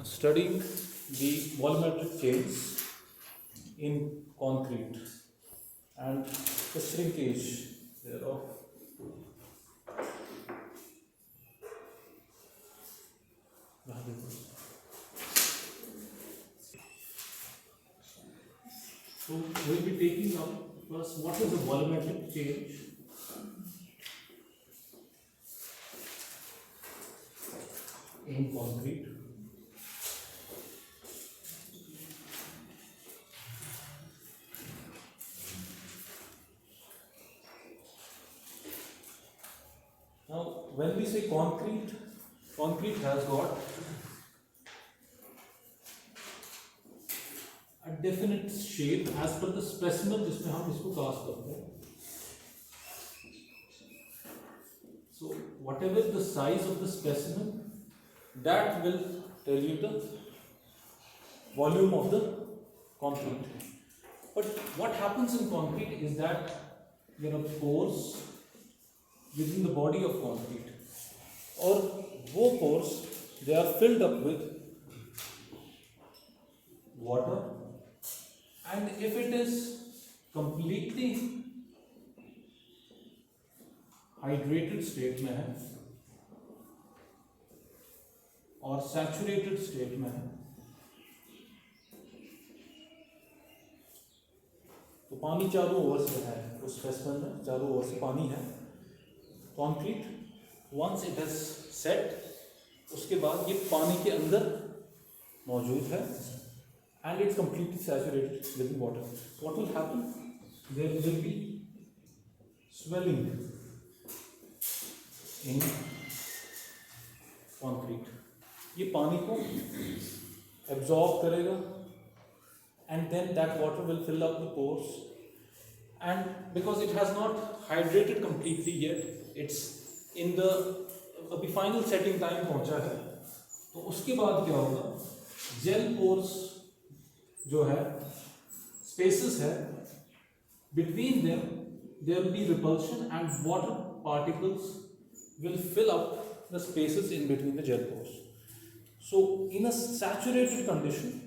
studying the volumetric change in concrete and the shrinkage thereof. So we will be taking up first what is the volumetric change in concrete. Now, when we say concrete, concrete has got a definite shape as per the specimen जिसमें हम इसको cast करते हैं. So, whatever the size of the specimen, that will tell you the volume of the concrete. But what happens in concrete is that there are pores within the body of concrete, or वो pores, they are filled up with water, and if it is completely hydrated state में है और saturated state में है, तो पानी चारों ओर से है, उस स्पेसिमेन में चारों ओर से पानी है. Concrete, once it has set, उसके बाद ये पानी के अंदर मौजूद है and it's completely saturated with water. So what will happen? There will be swelling in concrete. ये पानी को absorb करेगा and then that water will fill up the pores, and because it has not hydrated completely yet, it's in the अभी final setting time पहुंचा है, तो उसके बाद क्या होगा? Gel pores जो है, spaces है, between them there will be repulsion and water particles will fill up the spaces in between the gel pores. So in a saturated condition,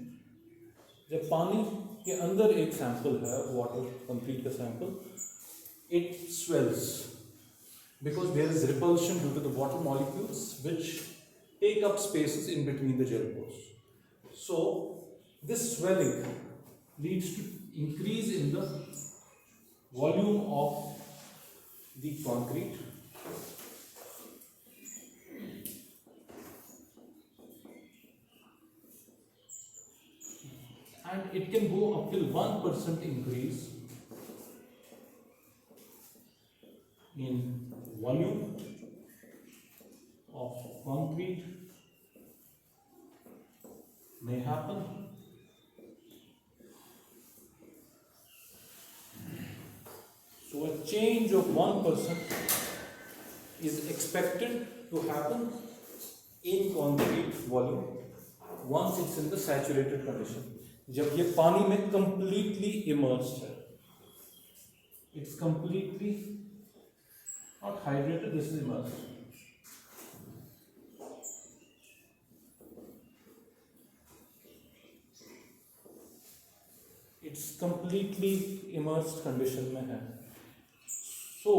जब पानी के अंदर एक सैंपल है, वाटर कंक्रीट का sample, it swells because there is repulsion due to the water molecules which take up spaces in between the gel pores. So this swelling leads to increase in the volume of the concrete, and it can go up till 1% increase in volume of concrete may happen. So a change of 1% is expected to happen in concrete volume once it's in the saturated condition. जब ये पानी में completely immersed है, it's completely not hydrated, this is immersed. It's completely immersed condition में है. So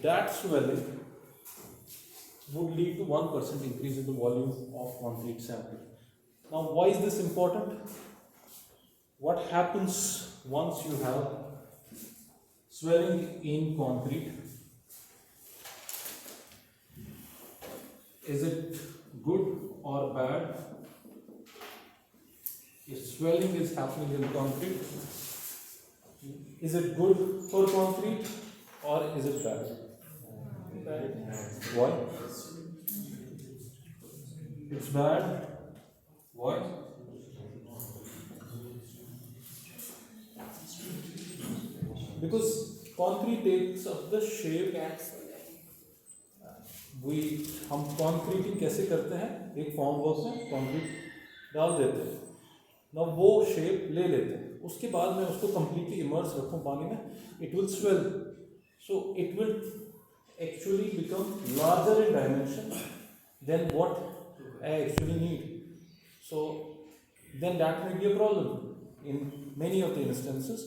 that swelling would lead to 1% increase in the volume of concrete sample. Now, why is this important? What happens once you have swelling in concrete? Is it good or bad? If swelling is happening in concrete, is it good for concrete or is it bad? Why? It's bad. Why? Because concrete takes up the shape. हम concreting कैसे करते हैं? एक form work में concrete डाल देते हैं, ना वो शेप ले लेते हैं, उसके बाद मैं उसको कम्प्लीटली इमर्स रखूँ पानी में, it will swell. So it will actually become larger in dimension than what I actually need. So then that may be a problem in many of the instances.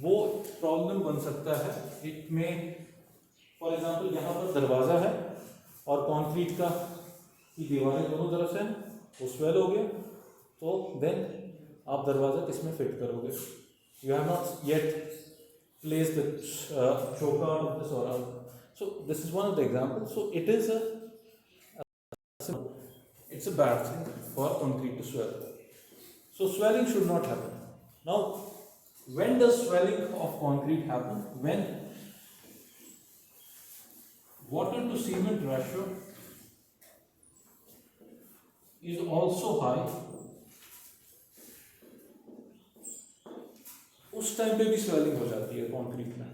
वो प्रॉब्लम बन सकता है. It में for example यहाँ पर दरवाज़ा है और कंक्रीट का की दीवारें दोनों तरफ से हैं, वो स्वेल हो गया, तो देन आप दरवाज़ा किस में फिट करोगे? You have not yet place the choker of this और so this is one of the examples. So it is it's a bad thing for concrete to swell. So swelling should not happen. Now, when does swelling of concrete happen? When water to cement ratio is also high. उस time पे भी swelling हो जाती है concrete में.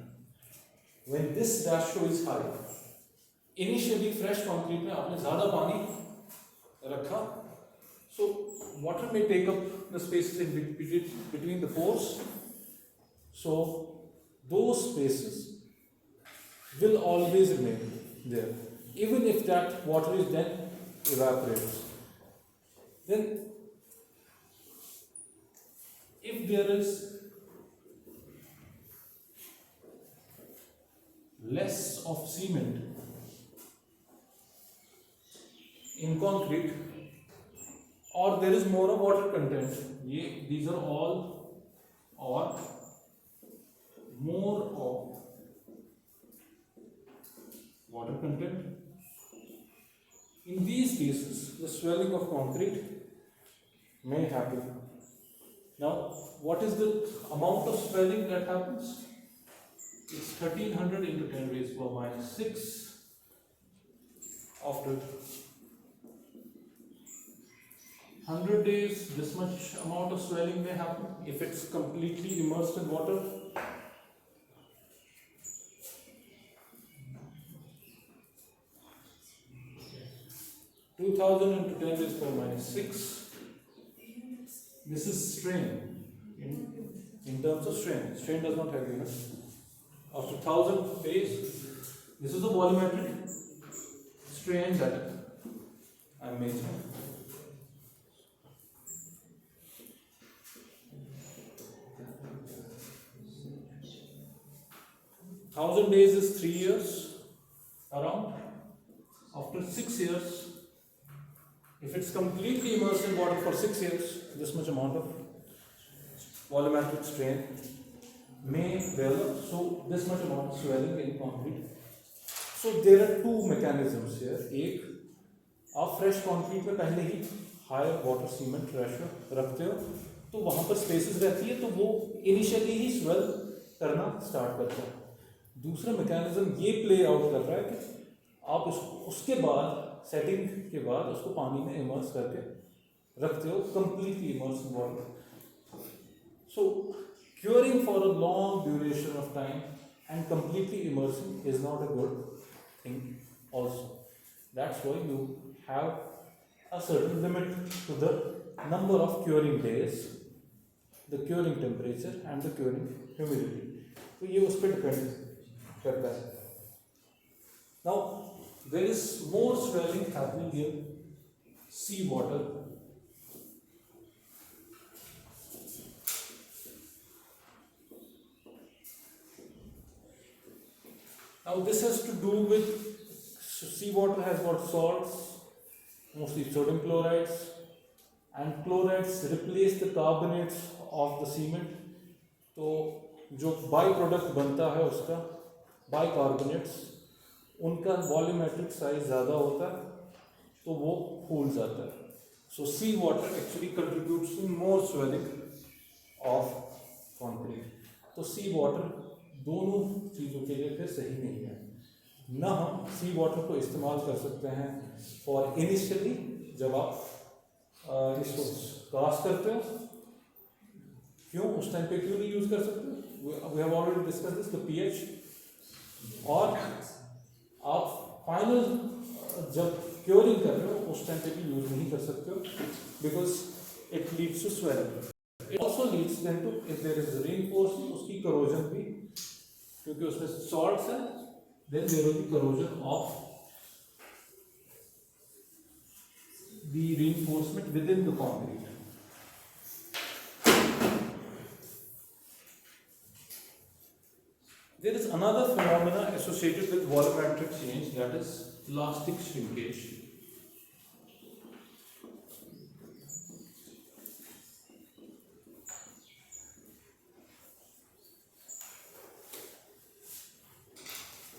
When this ratio is high, initially fresh concrete में आपने ज़्यादा पानी रखा, so water may take up the spaces in between the pores, so those spaces will always remain there, even if that water is then evaporates. Then, if there is less of cement in concrete, or there is more of water content, these are all, or more of water content. In these cases, the swelling of concrete may happen. Now, what is the amount of swelling that happens? It's 1300 into 10 raised to minus 6. After 100 days, this much amount of swelling may happen if it's completely immersed in water. Two 2000 into 10 raised to minus 6. This is strain. In terms of strain, strain does not have units. After 1000 days, this is the volumetric strain that I am making. Thousand days is 3 years around. After 6 years, if it's completely immersed in water for 6 years, this much amount of volumetric strain may develop, so this much amount of swelling in concrete. So there are two mechanisms here. एक, आप fresh concrete में पहले ही high water cement ratio रखते हो, तो वहाँ पर spaces रहती है, तो वो initially ही swell करना start करता है. दूसरा mechanism ये play out कर रहा है कि आप उसके बाद setting के बाद उसको पानी में immerse करके रखते हो, completely immersed in water. So curing for a long duration of time and completely immersing is not a good thing also. That's why you have a certain limit to the number of curing days, the curing temperature and the curing humidity. तो ये उस पर depend करता है. Now there is more swelling happening in sea water. Now this has to do with seawater has got salts, mostly sodium chlorides, and chlorides replace the carbonates of the cement. तो जो by product बनता है उसका bicarbonates, उनका volumetric size ज़्यादा होता है, तो वो फूल जाता है. So sea water actually contributes to more swelling of concrete. तो sea water दोनों चीज़ों के लिए फिर सही नहीं है. ना हम सी वाटर को इस्तेमाल कर सकते हैं फॉर इनिशियली जब आप इसको कास्ट करते हो. क्यों उस टाइम पे क्यों नहीं यूज़ कर सकते? We have already discuss this, the pH. और आप फाइनल जब क्योरिंग कर रहे हो उस टाइम पे भी यूज़ नहीं कर सकते हो, because it leads to swelling. It also leads then to, if there is reinforcement, उसकी करोजन भी, क्योंकि उसमें सॉल्ट्स है, then there will be corrosion of the reinforcement within the concrete. There is another phenomena associated with volumetric change, that is plastic shrinkage.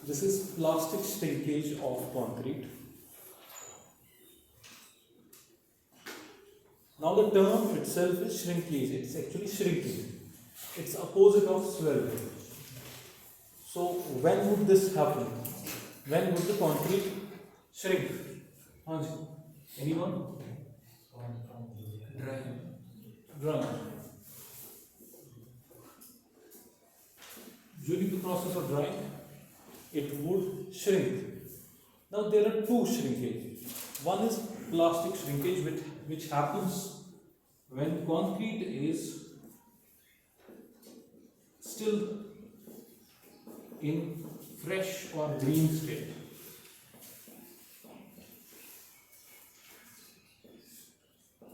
This is plastic shrinkage of concrete. Now the term itself is shrinkage. It's actually shrinking. It's opposite of swelling. So when would this happen? When would the concrete shrink? Anyone? Dry. During the process of drying, it would shrink. Now there are two shrinkages. One is plastic shrinkage, which happens when concrete is still in fresh or green state.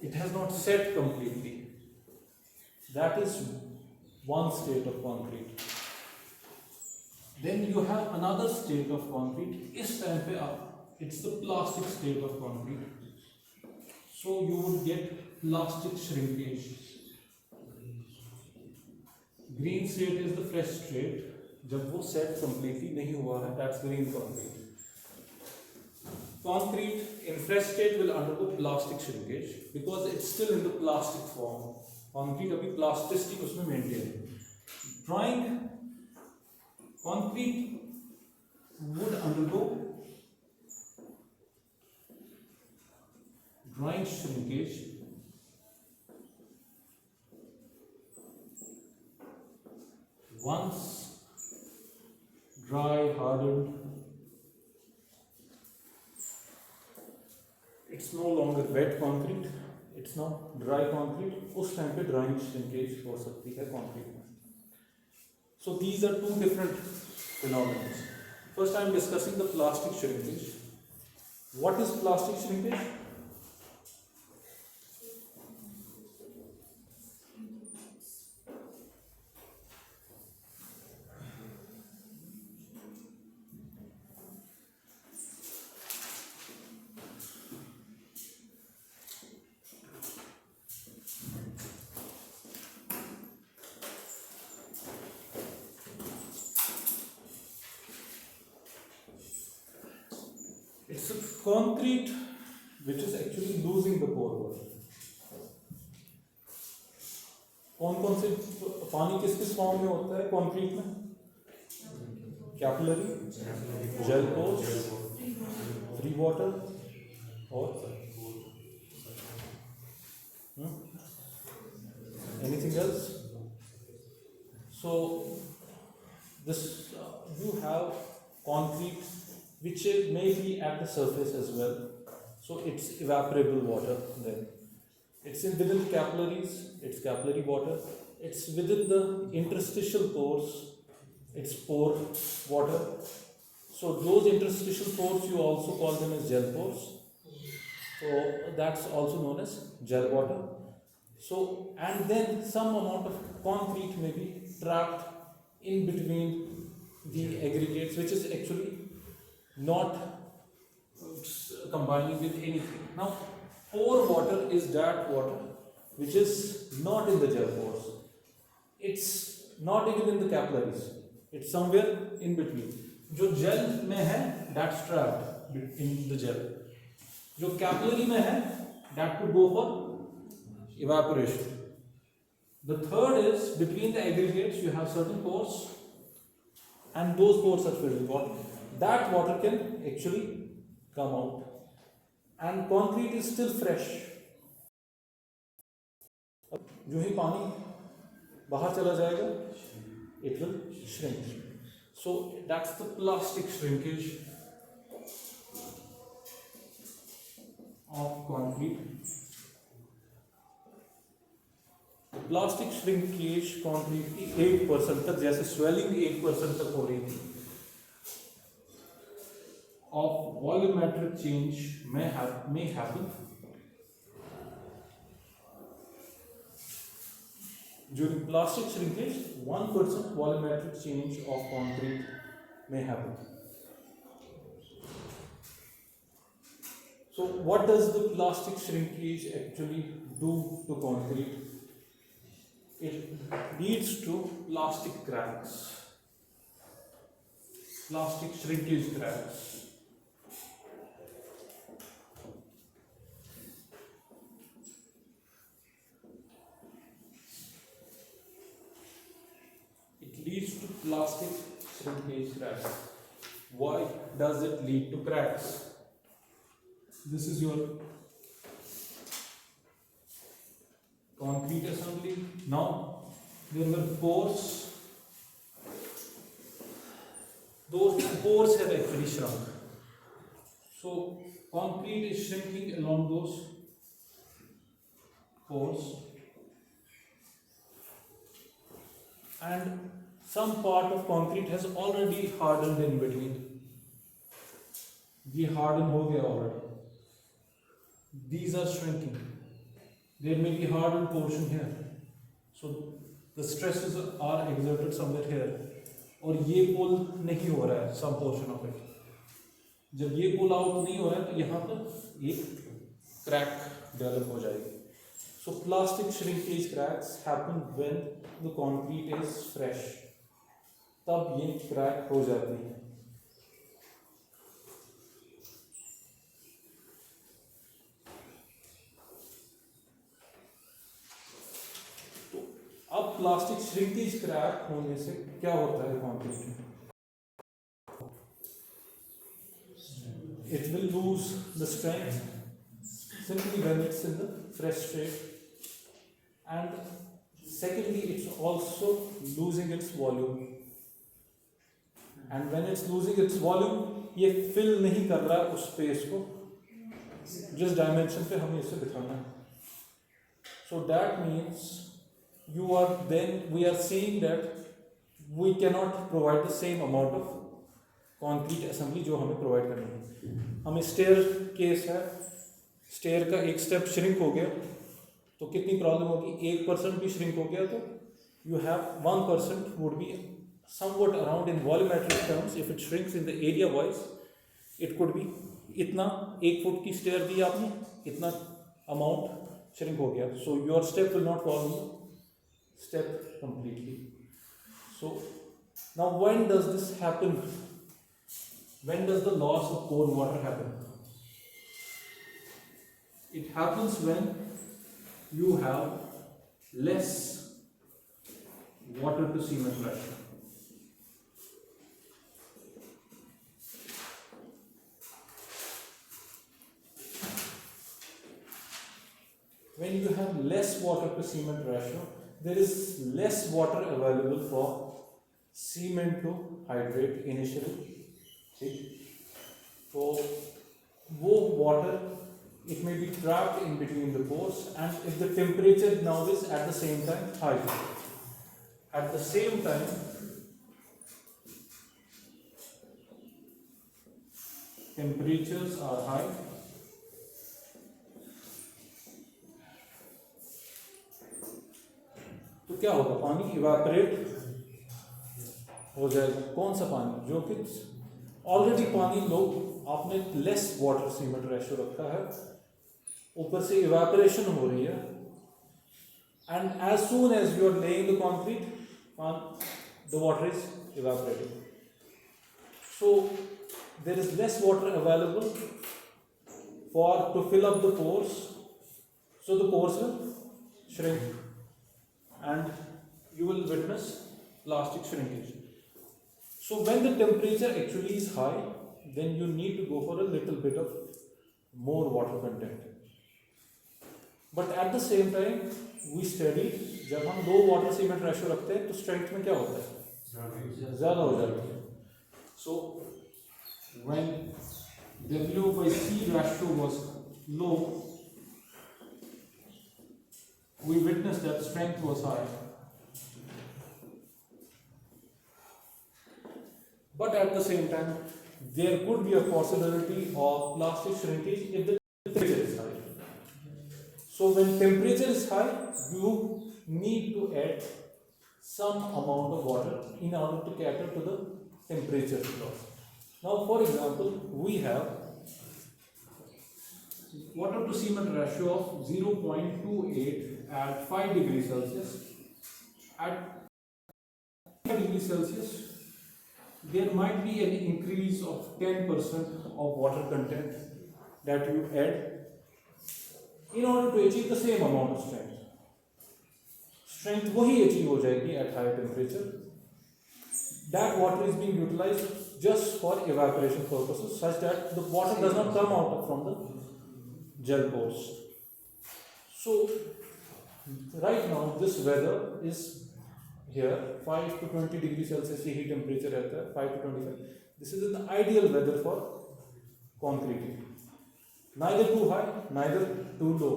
It has not set completely. That is one state of concrete. Then you have another state of concrete. इस time पे it's the plastic state of concrete. So you would get plastic shrinkage. Green state is the fresh state. जब वो set completely नहीं हुआ है, that's green concrete. Concrete in fresh state will undergo plastic shrinkage because it's still in the plastic form. Concrete अभी plasticity उसमें maintain है. Drying, concrete would undergo drying shrinkage once dry, hardened, it's no longer wet concrete, it's now dry concrete. उस time पे drying shrinkage हो सकती है concrete में. So these are two different phenomena. First I am discussing the plastic shrinkage. What is plastic shrinkage? It's a concrete which is actually losing the pore water. कौन से पानी किस form में होता है कंक्रीट में? Capillary, gel pores, free water और anything else? So this you have concrete which may be at the surface as well. So it's evaporable water then. It's within the capillaries, it's capillary water. It's within the interstitial pores, it's pore water. So those interstitial pores you also call them as gel pores. So that's also known as gel water. So and then some amount of concrete may be trapped in between the aggregates, which is actually not combining with anything. Now, pore water is that water which is not in the gel pores. It's not even in the capillaries. It's somewhere in between. जो gel में है, that's trapped in the gel. जो capillary में है, that could go for evaporation. The third is between the aggregates you have certain pores, and those pores are filled with water. That water can actually come out, and concrete is still fresh. जो ही पानी बाहर चला जाएगा, it will shrink. So that's the plastic shrinkage of concrete. The plastic shrinkage concrete की 8% तक, जैसे swelling 8% तक हो रही थी, of volumetric change may happen. during plastic shrinkage, 1% volumetric change of concrete may happen. So what does the plastic shrinkage actually do to concrete? It leads to plastic cracks, plastic shrinkage cracks. It leads to plastic shrinkage cracks. Why does it lead to cracks? This is your concrete assembly. Now there were pores. Those pores have actually shrunk. So concrete is shrinking along those pores, and some part of concrete has already hardened in between. ये harden हो गया already. These are shrinking. There may be hardened portion here. So the stresses are exerted somewhere here. और ये pull नहीं हो रहा है, some portion of it. जब ये pull out नहीं हो रहा है तो यहाँ पर एक crack develop हो जाएगी. So plastic shrinkage cracks happen when the concrete is fresh. तब ये crack हो जाती है. अब प्लास्टिक श्रिंकेज क्रैक होने से क्या होता है कंक्रीट में? It will lose the strength simply when it's in the fresh state, and secondly it's also losing its volume, and when it's losing its volume ये fill नहीं कर रहा है उस स्पेस को जिस डायमेंशन पे हमें इसे बिठाना है. So that means we are saying that we cannot provide the same amount of concrete assembly जो हमें provide करनी है. हमें stair केस है, stair का एक step shrink हो गया तो कितनी प्रॉब्लम होगी? 1% भी shrink हो गया तो you have 1% would be somewhat around in volumetric terms. If it shrinks in the area wise, it could be इतना 1 फुट की stair दी आपने, इतना amount shrink हो गया. So your step will not fall in step completely. So now when does this happen? When does the loss of pore water happen? It happens when you have less water to cement ratio. When you have less water to cement ratio, there is less water available for cement to hydrate initially. So वो water, it may be trapped in between the pores, and if the temperature now is at the same time high, at the same time temperatures are high, तो क्या होगा? पानी evaporate हो जाएगा. कौन सा पानी? जो कि ऑलरेडी पानी लोग आपने लेस वाटर सीमेंट रेशियो रखा है, ऊपर से इवेपोरेशन हो रही है, and as soon as you are laying the concrete, the water is evaporating. So there is less water available for to fill up the pores, so the pores will shrink and you will witness plastic shrinkage. So when the temperature actually is high, then you need to go for a little bit of more water content. But at the same time we study, जब हम low water cement ratio रखते हैं तो strength में क्या होता है? ज़्यादा हो जाती है. So when W/C ratio was low, we witnessed that strength was high. But at the same time, there could be a possibility of plastic shrinkage if the temperature is high. So when temperature is high, you need to add some amount of water in order to cater to the temperature loss. Now for example, we have water to cement ratio of 0.28 at 5 degrees Celsius. At 5 degrees Celsius, there might be an increase of 10% of water content that you add in order to achieve the same amount of strength. Strength वही achieve हो जाएगी at higher temperature. That water is being utilized just for evaporation purposes, such that the water does not come out from the gel pores. So right now this weather is here 5 to 20 degrees Celsius की heat temperature रहता है, 5 to 25. This is an ideal weather for concreting. Neither too high, neither too low.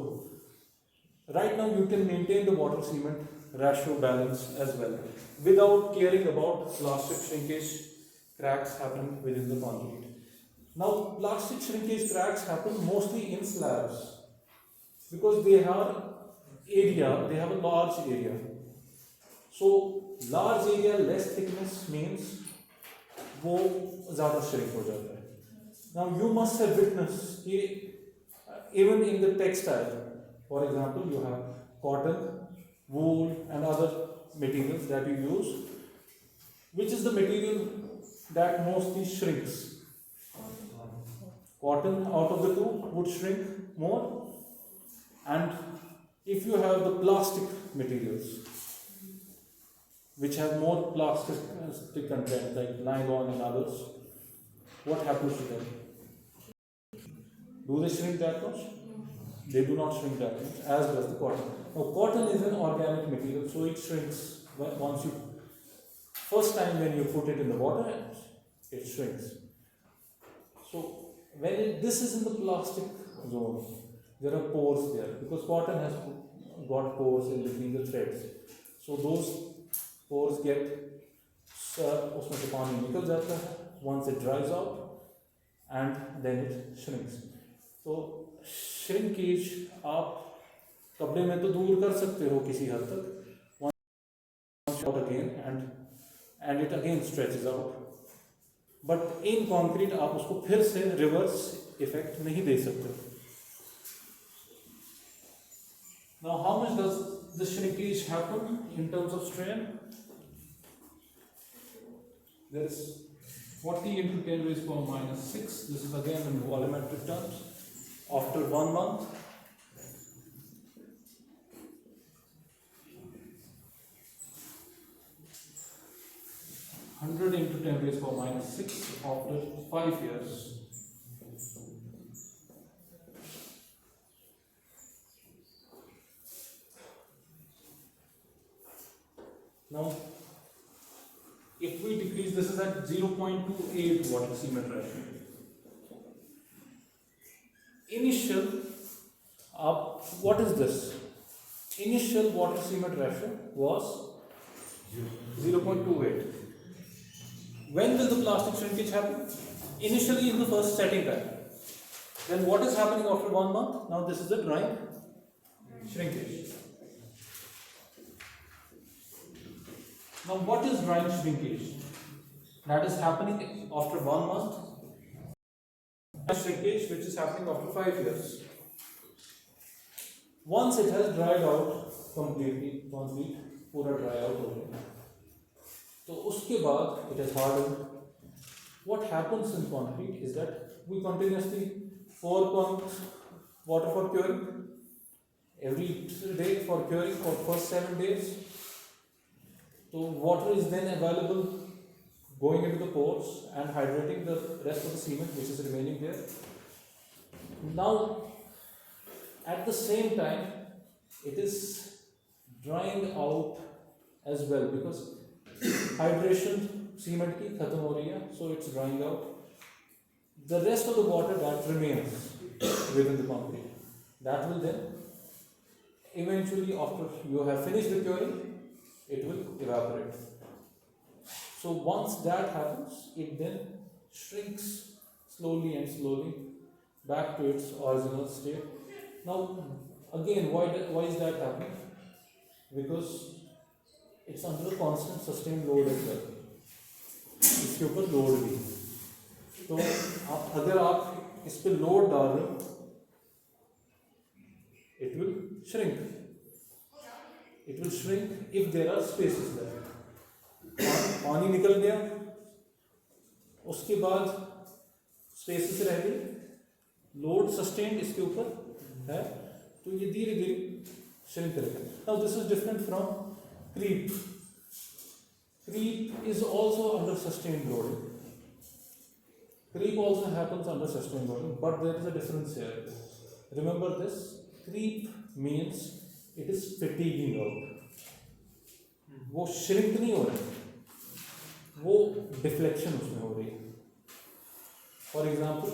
Right now you can maintain the water cement ratio balance as well without caring about plastic shrinkage cracks happening within the concrete. Now plastic shrinkage cracks happen mostly in slabs because they have a large area. So large area, less thickness means वो ज़्यादा shrink हो जाता है. Now you must have witnessed कि even in the textile, for example, you have cotton, wool and other materials that you use. Which is the material that mostly shrinks? Cotton out of the two would shrink more, and if you have the plastic materials which have more plastic content like nylon and others, what happens to them? Do they shrink that much? They do not shrink that much, as does the cotton. Now cotton is an organic material, so it shrinks once you, first time when you put it in the water, it shrinks. So when this is in the plastic zone, there are pores there because cotton has got pores in between the threads. So those pores get, उसमें से पानी निकल जाता है once it dries out, and then it shrinks. तो shrinkage आप कपड़े में तो दूर कर सकते हो किसी हद तक, once out again and it again stretches out, but in concrete आप उसको फिर से reverse effect नहीं दे सकते. Now how much does the shrinkage happen in terms of strain? There is 40 into 10 raised power minus 6. This is again in volumetric terms. After 1 month, (100 into 10 raised power minus 6) after 5 years. Now, if we decrease, this is at 0.28 water cement ratio. Initial, what is this? Initial water cement ratio was 0.28. When will the plastic shrinkage happen? Initially in the first setting time. Then what is happening after 1 month? Now this is the drying shrinkage. Now what is drying shrinkage? That is happening after 1 month. Shrinkage which is happening after 5 years. Once it has dried out completely, concrete पूरा dry out हो गया, तो उसके बाद it has hardened. What happens in concrete is that we continuously pour water for curing every day for curing for first 7 days. So water is then available going into the pores and hydrating the rest of the cement which is remaining there. Now at the same time it is drying out as well because hydration cement ki khatam ho rahi hai, so it's drying out. The rest of the water that remains within the concrete, that will then eventually after you have finished the curing, it will evaporate. So once that happens, it then shrinks slowly and slowly back to its original state. Now again, why is that happening? Because it's under a constant sustained load as well. इसके ऊपर load भी, तो अगर आप इस पे load डाल रहे हो, it will shrink. It will shrink if there are spaces there. पानी निकल गया, उसके बाद स्पेसेस रह गई, लोड सस्टेन्ड इसके ऊपर है, तो ये धीरे धीरे श्रिंक करेगा. Now this is different from creep. Creep is also under sustained loading. Creep also happens under sustained loading, but there is a difference here. Remember this, creep means it is fatiguing out. वो shrink नहीं हो रहा है, वो deflection उसमें हो रही है. For example,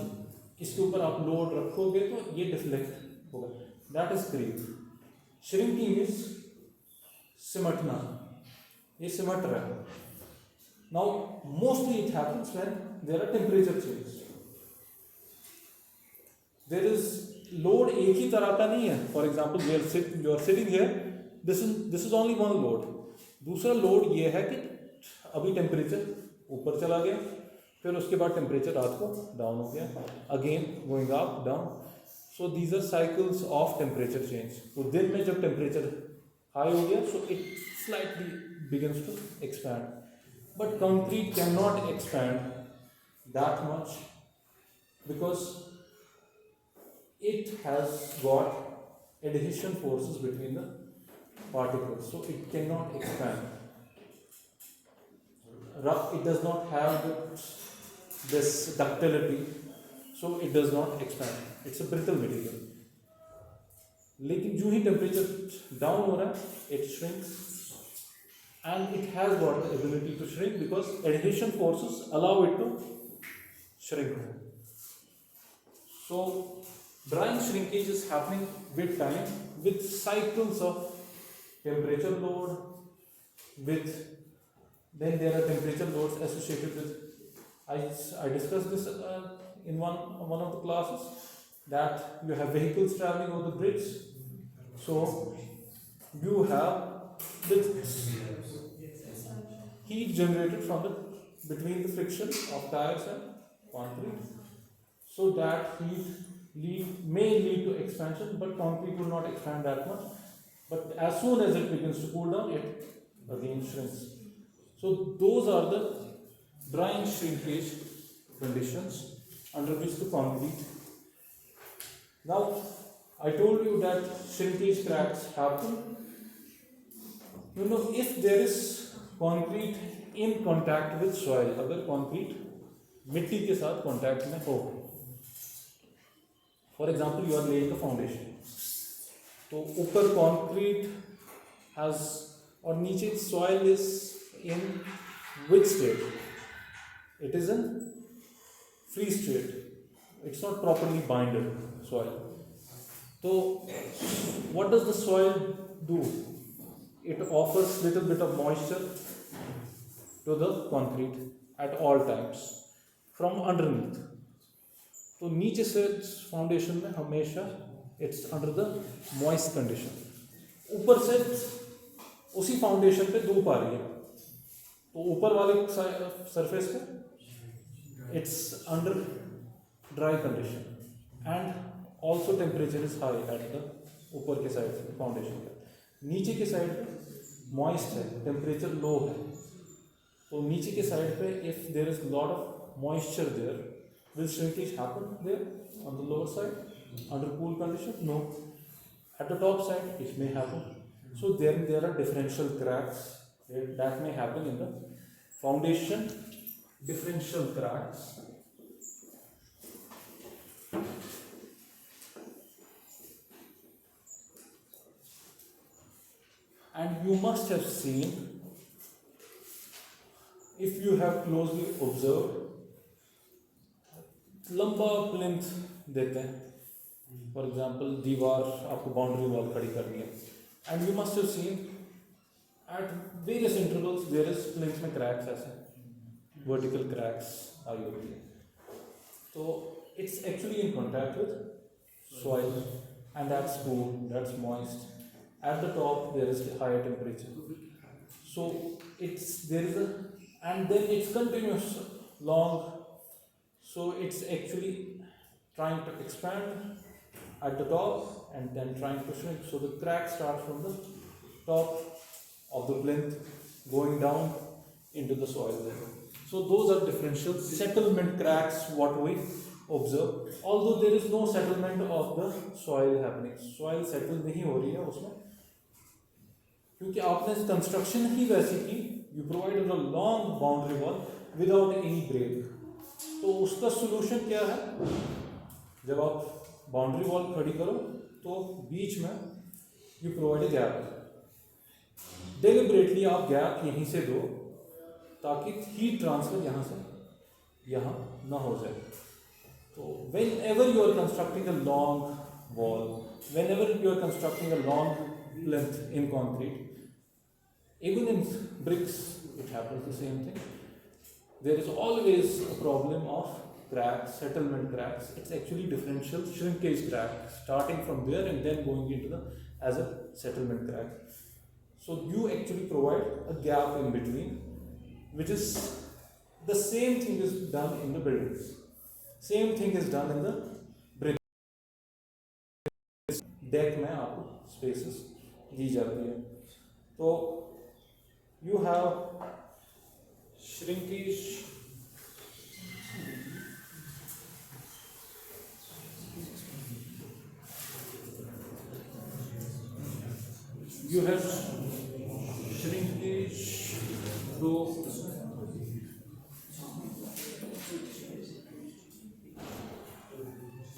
इसके ऊपर आप लोड रखोगे तो ये deflect होगा. That is creep. Shrinking is सिमटना, ये सिमट रहा है. Now mostly it happens when there are temperature changes. There is load एक ही तरह का नहीं है. For example, you are sitting here. This is only one load. दूसरा लोड ये है कि अभी टेम्परेचर ऊपर चला गया, फिर उसके बाद टेम्परेचर रात को डाउन हो गया, again going up down. So these are cycles of temperature change. तो दिन में जब टेम्परेचर हाई हो गया, so it slightly begins to expand. But concrete cannot expand that much because it has got adhesion forces between the particles, so it cannot expand. It does not have this ductility, so it does not expand. It's a brittle material. लेकिन जो ही temperature down हो रहा है, it shrinks. And it has got the ability to shrink because adhesion forces allow it to shrink. So drying shrinkage is happening with time, with cycles of temperature load, with then there are temperature loads associated with. I discussed this in one of the classes, that you have vehicles traveling over the bridge, so you have this heat generated from between the friction of tires and concrete, so that heat may lead to expansion, but concrete will not expand that much. But as soon as it begins to cool down, it again shrinks. So those are the drying shrinkage conditions under which the concrete. Now I told you that shrinkage cracks happen. You know, if there is concrete in contact with soil, अगर concrete मिट्टी के साथ contact में हो, for example you are laying a foundation, तो ऊपर concrete has और नीचे soil is in which state? It is in free state. It's not properly binded soil. So what does the soil do? It offers little bit of moisture to the concrete at all times from underneath. तो नीचे से foundation में हमेशा it's under the moist condition. ऊपर से उसी foundation पे धूप आ रही है, तो ऊपर वाले सरफेस पे it's under dry condition and also temperature is high at the ऊपर के साइड पे फाउंडेशन पे. नीचे के साइड पे मॉइस्ट है, टेम्परेचर लो है, तो नीचे के साइड पे if there is lot of moisture there, will shrinkage happen there on the lower side under cool condition? No. At the top side it may happen. So there are differential cracks that may happen in the foundation. Differential cracks and you must have seen, if you have closely observed, लंबा plinth देते हैं. For example दीवार आपको boundary wall खड़ी करनी है, and you must have seen at various intervals there is plinth में cracks, ऐसे वर्टिकल क्रैक्स आई होती है. तो it's actually in contact with soil and that's cool, that's moist. At the top there is a higher temperature. So there is a, and then it's continuous long. So it's actually trying to expand at the top and then trying to shrink. So the crack starts from the top of the plinth going down into the soil level. So those are differential settlement cracks what we observe. Although there is no settlement of the soil happening, soil settle नहीं हो रही है उसमें, क्योंकि आपने construction ही वैसी की, you provided a long boundary wall without any break. तो उसका solution क्या है? जब आप बाउंड्री वॉल खड़ी करो तो बीच में you provide a gap. Deliberately आप गैप यहीं से दो ताकि हीट ट्रांसफर यहाँ से यहाँ ना हो जाए. तो whenever you are constructing a long wall, whenever you are constructing a long length in concrete, even in bricks it happens the same thing. There is always a problem of cracks, settlement cracks. It's actually differential shrinkage crack, starting from there and then going into the as a settlement crack. So you actually provide a gap in between, which is the same thing is done in the buildings. Same thing is done in the brick deck में आपको spaces दी जाती है. तो you have shrinkage, you have shrinkage through